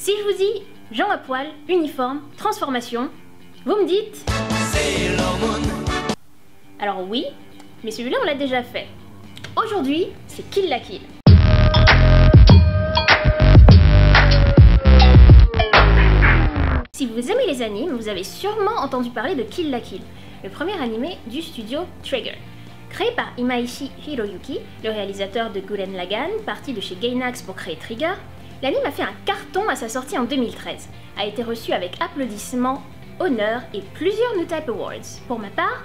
Si je vous dis Jean à poil, uniforme, transformation, vous me dites Sailor Moon. Alors oui, mais celui-là on l'a déjà fait. Aujourd'hui, c'est Kill la Kill. Si vous aimez les animes, vous avez sûrement entendu parler de Kill la Kill, le premier animé du studio Trigger. Créé par Imaishi Hiroyuki, le réalisateur de Gurren Lagann, parti de chez Gainax pour créer Trigger, l'anime a fait un carton à sa sortie en 2013, a été reçu avec applaudissements, honneurs et plusieurs New Type Awards. Pour ma part,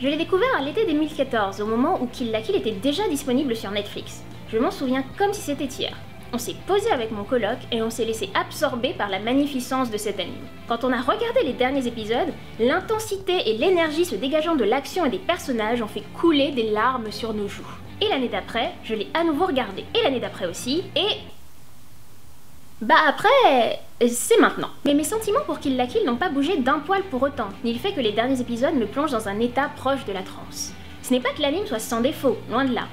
je l'ai découvert à l'été 2014, au moment où Kill la Kill était déjà disponible sur Netflix. Je m'en souviens comme si c'était hier. On s'est posé avec mon coloc et on s'est laissé absorber par la magnificence de cet anime. Quand on a regardé les derniers épisodes, l'intensité et l'énergie se dégageant de l'action et des personnages ont fait couler des larmes sur nos joues. Et l'année d'après, je l'ai à nouveau regardé. Et l'année d'après aussi, et... après, c'est maintenant. Mais mes sentiments pour Kill la Kill n'ont pas bougé d'un poil pour autant, ni le fait que les derniers épisodes me plongent dans un état proche de la transe. Ce n'est pas que l'anime soit sans défaut, loin de là.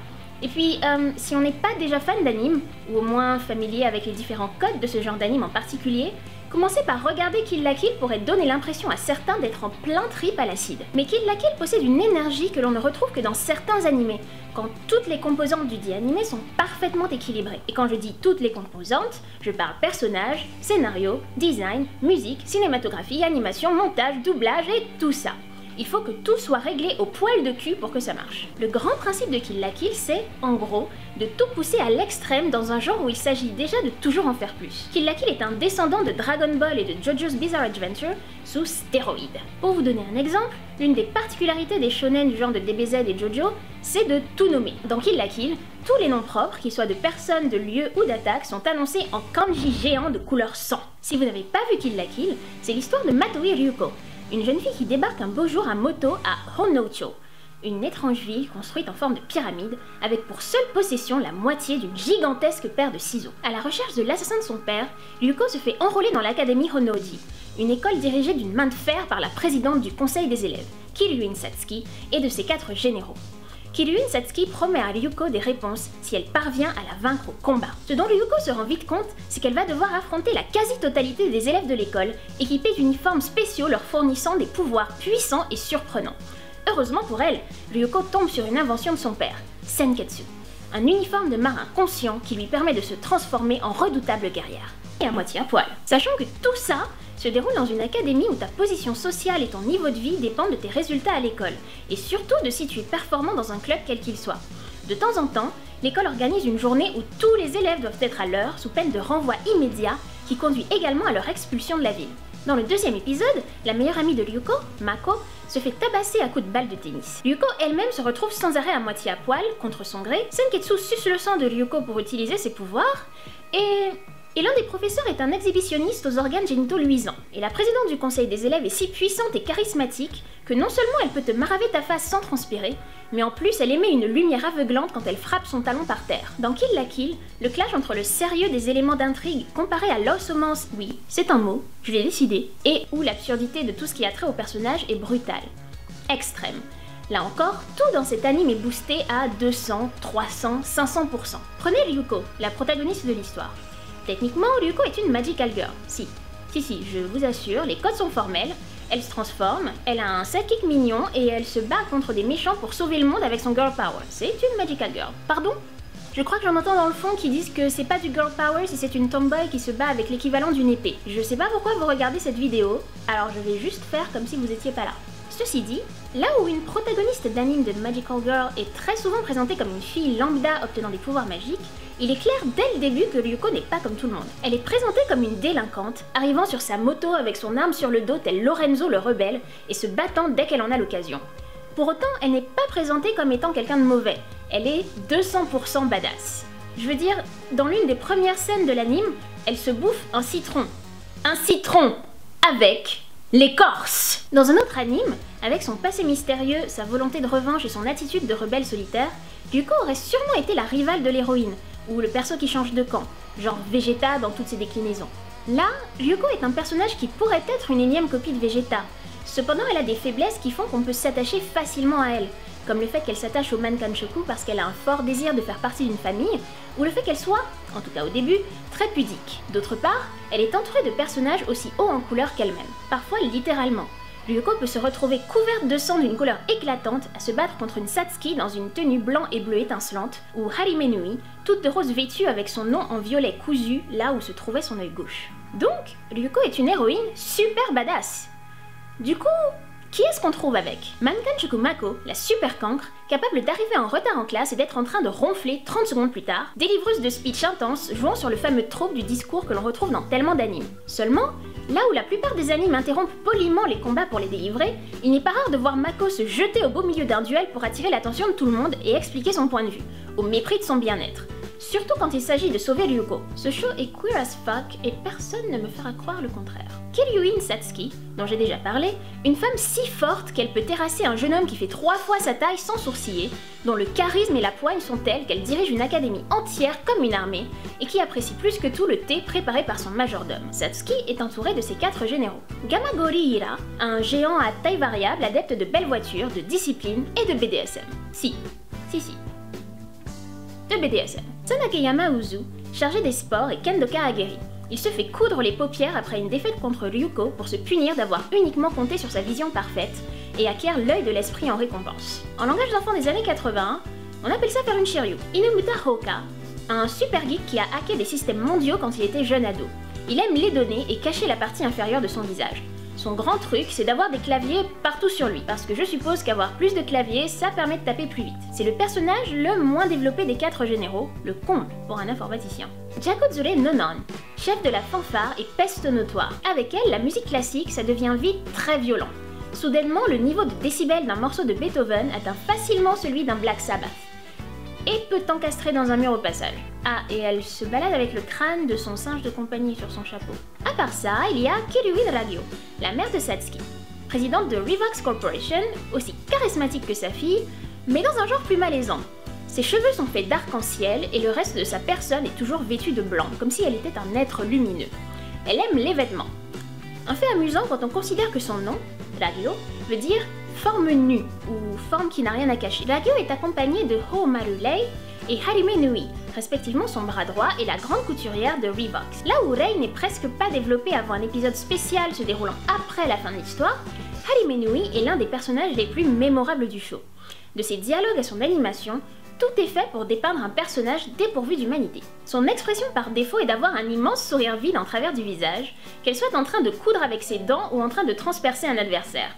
Et puis, si on n'est pas déjà fan d'anime, ou au moins familier avec les différents codes de ce genre d'anime en particulier, commencer par regarder Kill la Kill pourrait donner l'impression à certains d'être en plein trip à l'acide. Mais Kill la Kill possède une énergie que l'on ne retrouve que dans certains animés, quand toutes les composantes du dit animé sont parfaitement équilibrées. Et quand je dis toutes les composantes, je parle personnages, scénario, design, musique, cinématographie, animation, montage, doublage et tout ça. Il faut que tout soit réglé au poil de cul pour que ça marche. Le grand principe de Kill la Kill, c'est, en gros, de tout pousser à l'extrême dans un genre où il s'agit déjà de toujours en faire plus. Kill la Kill est un descendant de Dragon Ball et de JoJo's Bizarre Adventure sous stéroïdes. Pour vous donner un exemple, l'une des particularités des shonen du genre de DBZ et JoJo, c'est de tout nommer. Dans Kill la Kill, tous les noms propres, qu'ils soient de personnes, de lieux ou d'attaques, sont annoncés en kanji géant de couleur sang. Si vous n'avez pas vu Kill la Kill, c'est l'histoire de Matoi Ryuko, une jeune fille qui débarque un beau jour à Moto à Honnocho, une étrange ville construite en forme de pyramide, avec pour seule possession la moitié d'une gigantesque paire de ciseaux. À la recherche de l'assassin de son père, Ryuko se fait enrôler dans l'académie Honnoji, une école dirigée d'une main de fer par la présidente du conseil des élèves, Kiryuin Satsuki, et de ses 4 généraux. Kiryuin Satsuki promet à Ryuko des réponses si elle parvient à la vaincre au combat. Ce dont Ryuko se rend vite compte, c'est qu'elle va devoir affronter la quasi-totalité des élèves de l'école, équipés d'uniformes spéciaux leur fournissant des pouvoirs puissants et surprenants. Heureusement pour elle, Ryuko tombe sur une invention de son père, Senketsu, un uniforme de marin conscient qui lui permet de se transformer en redoutable guerrière. Et à moitié à poil. Sachant que tout ça se déroule dans une académie où ta position sociale et ton niveau de vie dépendent de tes résultats à l'école, et surtout de si tu es performant dans un club quel qu'il soit. De temps en temps, l'école organise une journée où tous les élèves doivent être à l'heure sous peine de renvoi immédiat qui conduit également à leur expulsion de la ville. Dans le deuxième épisode, la meilleure amie de Ryuko, Mako, se fait tabasser à coups de balle de tennis. Ryuko elle-même se retrouve sans arrêt à moitié à poil, contre son gré, Senketsu suce le sang de Ryuko pour utiliser ses pouvoirs, et l'un des professeurs est un exhibitionniste aux organes génitaux luisants. Et la présidente du conseil des élèves est si puissante et charismatique que non seulement elle peut te maraver ta face sans transpirer, mais en plus elle émet une lumière aveuglante quand elle frappe son talon par terre. Dans Kill la Kill, le clash entre le sérieux des éléments d'intrigue comparé à l'osomance, oui, c'est un mot, je l'ai décidé, et où l'absurdité de tout ce qui a trait au personnage est brutale. Extrême. Là encore, tout dans cet anime est boosté à 200, 300, 500%. Prenez Ryuko, la protagoniste de l'histoire. Techniquement, Ryuko est une magical girl. Si, je vous assure, les codes sont formels, elle se transforme, elle a un sidekick mignon et elle se bat contre des méchants pour sauver le monde avec son girl power. C'est une magical girl. Pardon ? Je crois que j'en entends dans le fond qui disent que c'est pas du girl power si c'est une tomboy qui se bat avec l'équivalent d'une épée. Je sais pas pourquoi vous regardez cette vidéo, alors je vais juste faire comme si vous étiez pas là. Ceci dit, là où une protagoniste d'anime de Magical Girl est très souvent présentée comme une fille lambda obtenant des pouvoirs magiques, il est clair dès le début que Ryuko n'est pas comme tout le monde. Elle est présentée comme une délinquante, arrivant sur sa moto avec son arme sur le dos tel Lorenzo le rebelle, et se battant dès qu'elle en a l'occasion. Pour autant, elle n'est pas présentée comme étant quelqu'un de mauvais, elle est 200% badass. Je veux dire, dans l'une des premières scènes de l'anime, elle se bouffe un citron. Un citron avec l'écorce. Dans un autre anime, avec son passé mystérieux, sa volonté de revanche et son attitude de rebelle solitaire, Ryuko aurait sûrement été la rivale de l'héroïne, ou le perso qui change de camp, genre Vegeta dans toutes ses déclinaisons. Là, Ryuko est un personnage qui pourrait être une énième copie de Vegeta. Cependant, elle a des faiblesses qui font qu'on peut s'attacher facilement à elle, comme le fait qu'elle s'attache au Mankanshoku parce qu'elle a un fort désir de faire partie d'une famille, ou le fait qu'elle soit, en tout cas au début, très pudique. D'autre part, elle est entourée de personnages aussi hauts en couleur qu'elle-même, parfois littéralement. Ryuko peut se retrouver couverte de sang d'une couleur éclatante à se battre contre une Satsuki dans une tenue blanc et bleu étincelante, ou Harime Nui, toute de rose vêtue avec son nom en violet cousu là où se trouvait son œil gauche. Donc, Ryuko est une héroïne super badass. Du coup, qui est-ce qu'on trouve avec Mankanshoku Mako, la super cancre, capable d'arriver en retard en classe et d'être en train de ronfler 30 secondes plus tard, délivreuse de speech intense jouant sur le fameux trope du discours que l'on retrouve dans tellement d'animes. Seulement, là où la plupart des animes interrompent poliment les combats pour les délivrer, il n'est pas rare de voir Mako se jeter au beau milieu d'un duel pour attirer l'attention de tout le monde et expliquer son point de vue, au mépris de son bien-être. Surtout quand il s'agit de sauver Ryuko. Ce show est queer as fuck et personne ne me fera croire le contraire. Kiryuin Satsuki, dont j'ai déjà parlé, une femme si forte qu'elle peut terrasser un jeune homme qui fait 3 fois sa taille sans sourciller, dont le charisme et la poigne sont tels qu'elle dirige une académie entière comme une armée, et qui apprécie plus que tout le thé préparé par son majordome. Satsuki est entourée de ses 4 généraux. Gamagori Hira, un géant à taille variable adepte de belles voitures, de discipline et de BDSM. Si. De BDSM. Sanakeyama Uzu, chargé des sports, et Kendoka Ageri. Il se fait coudre les paupières après une défaite contre Ryuko pour se punir d'avoir uniquement compté sur sa vision parfaite et acquiert l'œil de l'esprit en récompense. En langage d'enfant des années 80, on appelle ça faire une Shiryu. Inomuta Hoka, un super geek qui a hacké des systèmes mondiaux quand il était jeune ado. Il aime les données et cacher la partie inférieure de son visage. Son grand truc, c'est d'avoir des claviers partout sur lui, parce que je suppose qu'avoir plus de claviers, ça permet de taper plus vite. C'est le personnage le moins développé des 4 généraux, le comble pour un informaticien. Jakozure Nonon, chef de la fanfare et peste notoire. Avec elle, la musique classique, ça devient vite très violent. Soudainement, le niveau de décibels d'un morceau de Beethoven atteint facilement celui d'un Black Sabbath. Et peut t'encastrer dans un mur au passage. Ah, et elle se balade avec le crâne de son singe de compagnie sur son chapeau. À part ça, il y a Kiryuin Ragyo, la mère de Satsuki, présidente de Revox Corporation, aussi charismatique que sa fille, mais dans un genre plus malaisant. Ses cheveux sont faits d'arc-en-ciel et le reste de sa personne est toujours vêtue de blanc, comme si elle était un être lumineux. Elle aime les vêtements. Un fait amusant quand on considère que son nom, Ragyo, veut dire forme nue, ou forme qui n'a rien à cacher. Ragyo est accompagnée de Homaru Rei et Harime Nui, respectivement son bras droit et la grande couturière de Revox. Là où Rei n'est presque pas développé avant un épisode spécial se déroulant après la fin de l'histoire, Harime Nui est l'un des personnages les plus mémorables du show. De ses dialogues à son animation, tout est fait pour dépeindre un personnage dépourvu d'humanité. Son expression par défaut est d'avoir un immense sourire vide en travers du visage, qu'elle soit en train de coudre avec ses dents ou en train de transpercer un adversaire.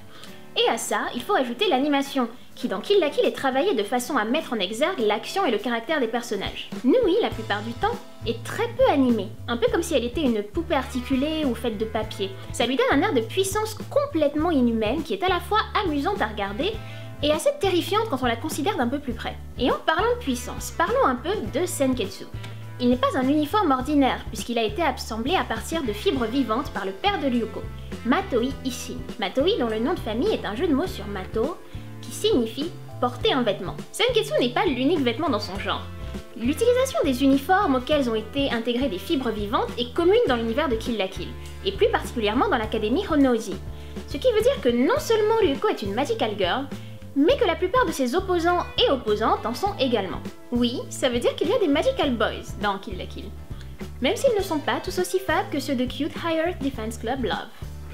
Et à ça, il faut ajouter l'animation, qui dans Kill la Kill est travaillée de façon à mettre en exergue l'action et le caractère des personnages. Nui, la plupart du temps, est très peu animée, un peu comme si elle était une poupée articulée ou faite de papier. Ça lui donne un air de puissance complètement inhumaine qui est à la fois amusante à regarder et assez terrifiante quand on la considère d'un peu plus près. Et en parlant de puissance, parlons un peu de Senketsu. Il n'est pas un uniforme ordinaire, puisqu'il a été assemblé à partir de fibres vivantes par le père de Ryuko, Matoi Ishin. Matoi, dont le nom de famille est un jeu de mots sur Mato, qui signifie porter un vêtement. Senketsu n'est pas l'unique vêtement dans son genre. L'utilisation des uniformes auxquels ont été intégrées des fibres vivantes est commune dans l'univers de Kill la Kill, et plus particulièrement dans l'académie Honnoji. Ce qui veut dire que non seulement Ryuko est une magical girl, mais que la plupart de ses opposants et opposantes en sont également. Oui, ça veut dire qu'il y a des Magical Boys dans Kill la Kill. Même s'ils ne sont pas tous aussi fab que ceux de Cute Higher Defense Club Love.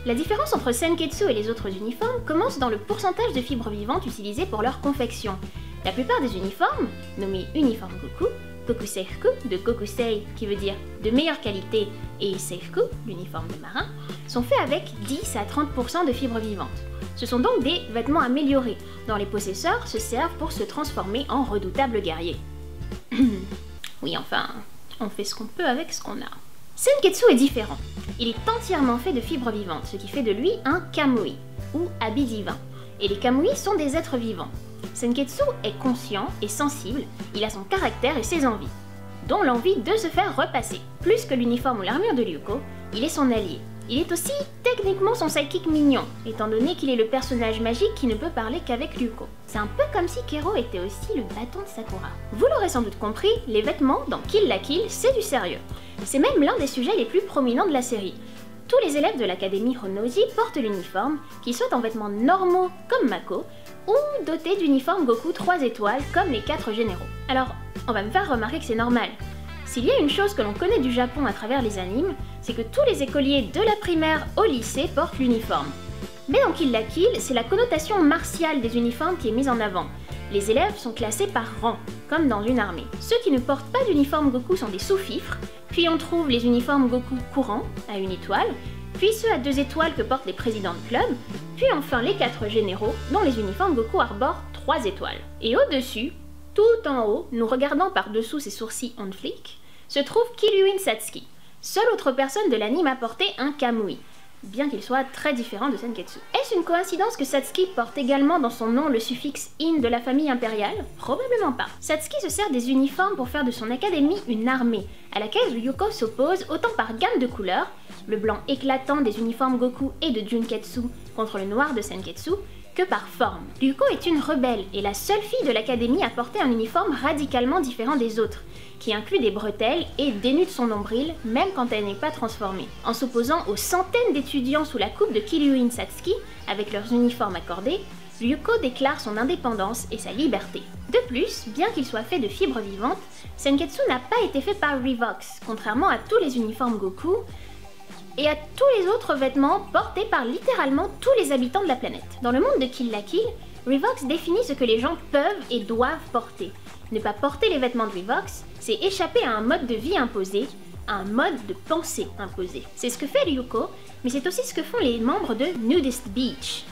La différence entre Senketsu et les autres uniformes commence dans le pourcentage de fibres vivantes utilisées pour leur confection. La plupart des uniformes, nommés uniformes Goku, Gokuseifuku de Gokusei qui veut dire de meilleure qualité et Seifuku, l'uniforme de marin, sont faits avec 10 à 30% de fibres vivantes. Ce sont donc des vêtements améliorés, dont les possesseurs se servent pour se transformer en redoutables guerriers. Oui, enfin, on fait ce qu'on peut avec ce qu'on a. Senketsu est différent. Il est entièrement fait de fibres vivantes, ce qui fait de lui un kamui, ou habit divin. Et les kamui sont des êtres vivants. Senketsu est conscient et sensible, il a son caractère et ses envies, dont l'envie de se faire repasser. Plus que l'uniforme ou l'armure de Ryuko, il est son allié. Il est aussi techniquement son sidekick mignon, étant donné qu'il est le personnage magique qui ne peut parler qu'avek Ryuko. C'est un peu comme si Kero était aussi le bâton de Sakura. Vous l'aurez sans doute compris, les vêtements dans Kill la Kill, c'est du sérieux. C'est même l'un des sujets les plus prominents de la série. Tous les élèves de l'académie Honnoji portent l'uniforme, qu'ils soient en vêtements normaux comme Mako, ou dotés d'uniformes Goku 3 étoiles comme les 4 généraux. Alors, on va me faire remarquer que c'est normal. S'il y a une chose que l'on connaît du Japon à travers les animes, c'est que tous les écoliers de la primaire au lycée portent l'uniforme. Mais dans Kill la Kill, c'est la connotation martiale des uniformes qui est mise en avant. Les élèves sont classés par rang, comme dans une armée. Ceux qui ne portent pas d'uniforme Goku sont des sous-fifres, puis on trouve les uniformes Goku courants, à 1 étoile, puis ceux à 2 étoiles que portent les présidents de club, puis enfin les 4 généraux, dont les uniformes Goku arborent 3 étoiles. Et au-dessus, tout en haut, nous regardant par-dessous ses sourcils on flic, se trouve Killua Satsuki. Seule autre personne de l'anime à porter un kamui, bien qu'il soit très différent de Senketsu. Est-ce une coïncidence que Satsuki porte également dans son nom le suffixe in de la famille impériale? Probablement pas. Satsuki se sert des uniformes pour faire de son académie une armée, à laquelle Ryuko s'oppose autant par gamme de couleurs, le blanc éclatant des uniformes Goku et de Junketsu contre le noir de Senketsu, que par forme. Ryuko est une rebelle et la seule fille de l'académie à porter un uniforme radicalement différent des autres, qui inclut des bretelles et dénude son nombril, même quand elle n'est pas transformée. En s'opposant aux centaines d'étudiants sous la coupe de Killua Satsuki, avec leurs uniformes accordés, Ryuko déclare son indépendance et sa liberté. De plus, bien qu'il soit fait de fibres vivantes, Senketsu n'a pas été fait par Revox, contrairement à tous les uniformes Goku, et à tous les autres vêtements portés par littéralement tous les habitants de la planète. Dans le monde de Kill la Kill, Revox définit ce que les gens peuvent et doivent porter. Ne pas porter les vêtements de Revox, c'est échapper à un mode de vie imposé, à un mode de pensée imposé. C'est ce que fait Ryuko, mais c'est aussi ce que font les membres de Nudist Beach,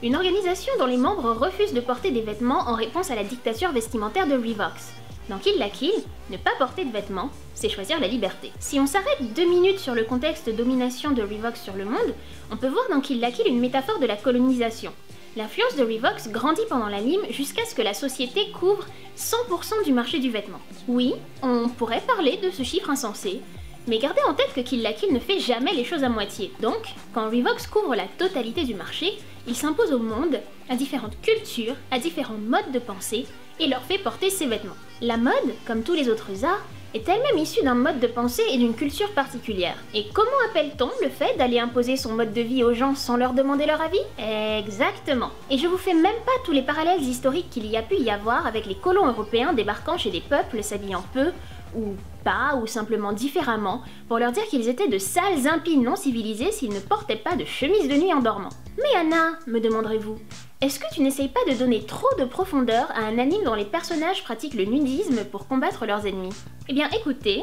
une organisation dont les membres refusent de porter des vêtements en réponse à la dictature vestimentaire de Revox. Dans Kill la Kill, ne pas porter de vêtements, c'est choisir la liberté. Si on s'arrête 2 minutes sur le contexte de domination de Revox sur le monde, on peut voir dans Kill la Kill une métaphore de la colonisation. L'influence de Revox grandit pendant l'anime jusqu'à ce que la société couvre 100% du marché du vêtement. Oui, on pourrait parler de ce chiffre insensé, mais gardez en tête que Kill la Kill ne fait jamais les choses à moitié. Donc, quand Revox couvre la totalité du marché, il s'impose au monde, à différentes cultures, à différents modes de pensée, et leur fait porter ses vêtements. La mode, comme tous les autres arts, est elle-même issue d'un mode de pensée et d'une culture particulière. Et comment appelle-t-on le fait d'aller imposer son mode de vie aux gens sans leur demander leur avis? Exactement. Et je vous fais même pas tous les parallèles historiques qu'il y a pu y avoir avec les colons européens débarquant chez des peuples s'habillant peu, ou pas, ou simplement différemment, pour leur dire qu'ils étaient de sales impies non civilisés s'ils ne portaient pas de chemise de nuit en dormant. Mais Anna, me demanderez-vous, est-ce que tu n'essayes pas de donner trop de profondeur à un anime dont les personnages pratiquent le nudisme pour combattre leurs ennemis? Eh bien écoutez,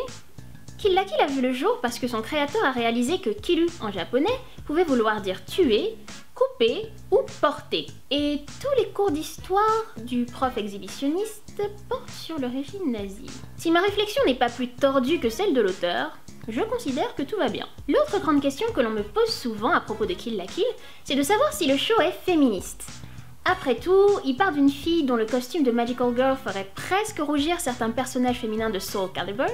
Kill la Kill a vu le jour parce que son créateur a réalisé que Killu en japonais pouvait vouloir dire tuer, couper ou porter. Et tous les cours d'histoire du prof exhibitionniste portent sur le régime nazi. Si ma réflexion n'est pas plus tordue que celle de l'auteur, je considère que tout va bien. L'autre grande question que l'on me pose souvent à propos de Kill la Kill, c'est de savoir si le show est féministe. Après tout, il part d'une fille dont le costume de Magical Girl ferait presque rougir certains personnages féminins de Soul Calibur,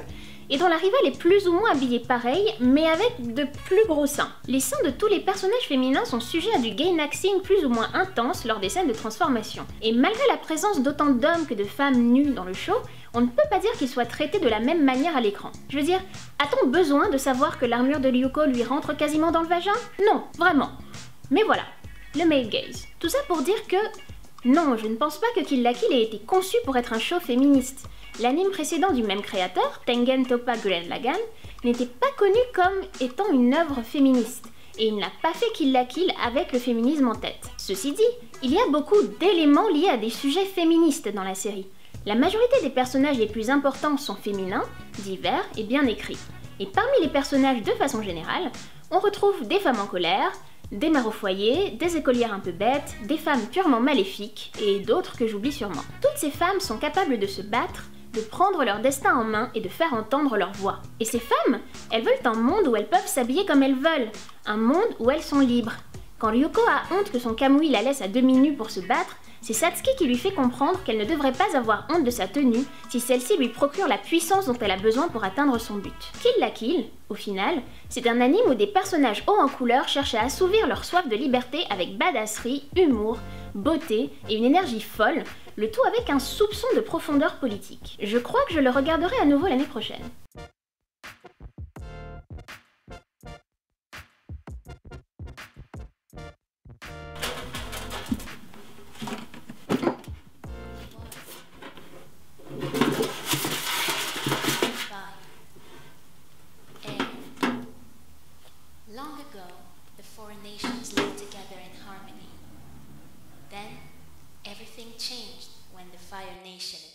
et dont la rivale est plus ou moins habillée pareil, mais avec de plus gros seins. Les seins de tous les personnages féminins sont sujets à du gainaxing plus ou moins intense lors des scènes de transformation. Et malgré la présence d'autant d'hommes que de femmes nues dans le show, on ne peut pas dire qu'ils soient traités de la même manière à l'écran. Je veux dire, a-t-on besoin de savoir que l'armure de Ryuko lui rentre quasiment dans le vagin? Non, vraiment. Mais voilà, le male gaze. Tout ça pour dire que non, je ne pense pas que Kill la Kill ait été conçu pour être un show féministe. L'anime précédent du même créateur, Tengen Toppa Gurren Lagann, n'était pas connu comme étant une œuvre féministe, et il n'a pas fait Kill la Kill avec le féminisme en tête. Ceci dit, il y a beaucoup d'éléments liés à des sujets féministes dans la série. La majorité des personnages les plus importants sont féminins, divers et bien écrits. Et parmi les personnages de façon générale, on retrouve des femmes en colère, des mères au foyer, des écolières un peu bêtes, des femmes purement maléfiques, et d'autres que j'oublie sûrement. Toutes ces femmes sont capables de se battre, de prendre leur destin en main et de faire entendre leur voix. Et ces femmes, elles veulent un monde où elles peuvent s'habiller comme elles veulent, un monde où elles sont libres. Quand Ryuko a honte que son kamui la laisse à demi-nue pour se battre, c'est Satsuki qui lui fait comprendre qu'elle ne devrait pas avoir honte de sa tenue si celle-ci lui procure la puissance dont elle a besoin pour atteindre son but. Kill la Kill, au final, c'est un anime où des personnages hauts en couleur cherchent à assouvir leur soif de liberté avec badasserie, humour, beauté et une énergie folle, le tout avec un soupçon de profondeur politique. Je crois que je le regarderai à nouveau l'année prochaine. Long ago, the four nations lived together in harmony. Then, everything changed when the Fire Nation